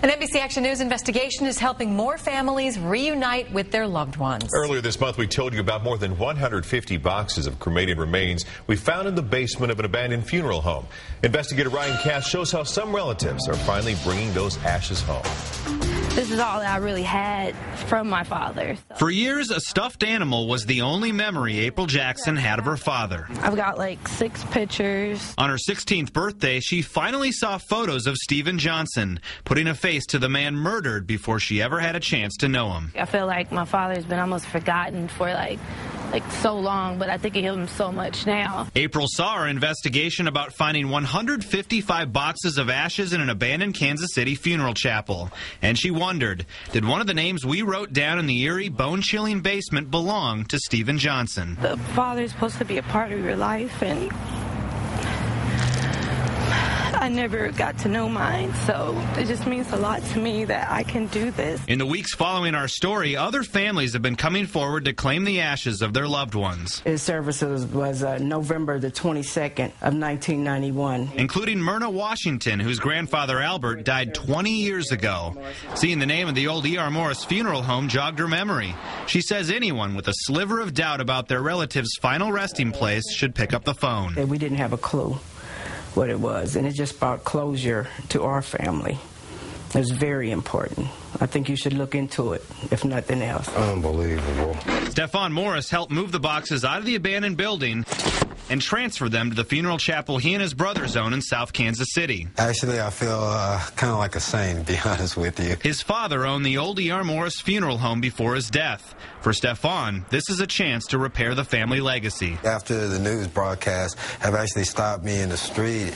An NBC Action News investigation is helping more families reunite with their loved ones. Earlier this month, we told you about more than 150 boxes of cremated remains we found in the basement of an abandoned funeral home. Investigator Ryan Cass shows how some relatives are finally bringing those ashes home. This is all that I really had from my father. So. For years, a stuffed animal was the only memory April Jackson had of her father. I've got like 6 pictures. On her 16th birthday, she finally saw photos of Stephen Johnson, putting a face to the man murdered before she ever had a chance to know him. I feel like my father's been almost forgotten for like so long, but I think of him so much now. April saw our investigation about finding 155 boxes of ashes in an abandoned Kansas City funeral chapel. And she wondered, did one of the names we wrote down in the eerie, bone-chilling basement belong to Stephen Johnson? The father's supposed to be a part of your life, and I never got to know mine, so it just means a lot to me that I can do this. In the weeks following our story, other families have been coming forward to claim the ashes of their loved ones. His services was November the 22nd of 1991. Including Myrna Washington, whose grandfather Albert died 20 years ago. Seeing the name of the old E.R. Morris funeral home jogged her memory. She says anyone with a sliver of doubt about their relative's final resting place should pick up the phone. We didn't have a clue what it was, and it just brought closure to our family. It was very important. I think you should look into it, if nothing else. Unbelievable. Stefan Morris helped move the boxes out of the abandoned building and transfer them to the funeral chapel he and his brothers own in South Kansas City. Actually, I feel kind of like a saint, to be honest with you. His father owned the old E.R. Morris funeral home before his death. For Stefan, this is a chance to repair the family legacy. After the news broadcast have actually stopped me in the street,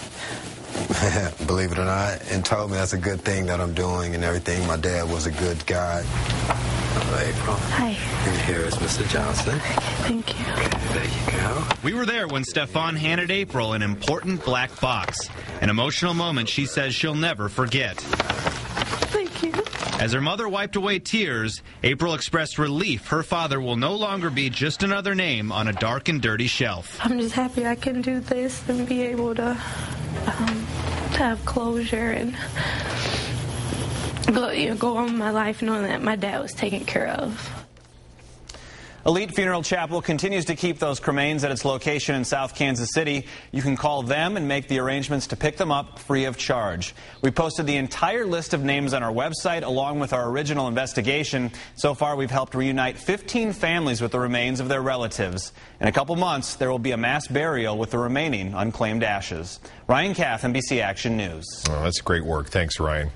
believe it or not, and told me that's a good thing that I'm doing and everything. My dad was a good guy. Hello, April. Hi. And here is Mr. Johnson. Thank you. There you go. We were there when Stefan handed April an important black box, an emotional moment she says she'll never forget. Thank you. As her mother wiped away tears, April expressed relief her father will no longer be just another name on a dark and dirty shelf. I'm just happy I can do this and be able to have closure and go on with my life knowing that my dad was taken care of. Elite Funeral Chapel continues to keep those cremains at its location in South Kansas City. You can call them and make the arrangements to pick them up free of charge. We posted the entire list of names on our website along with our original investigation. So far, we've helped reunite 15 families with the remains of their relatives. In a couple months, there will be a mass burial with the remaining unclaimed ashes. Ryan Cass, NBC Action News. Oh, that's great work. Thanks, Ryan.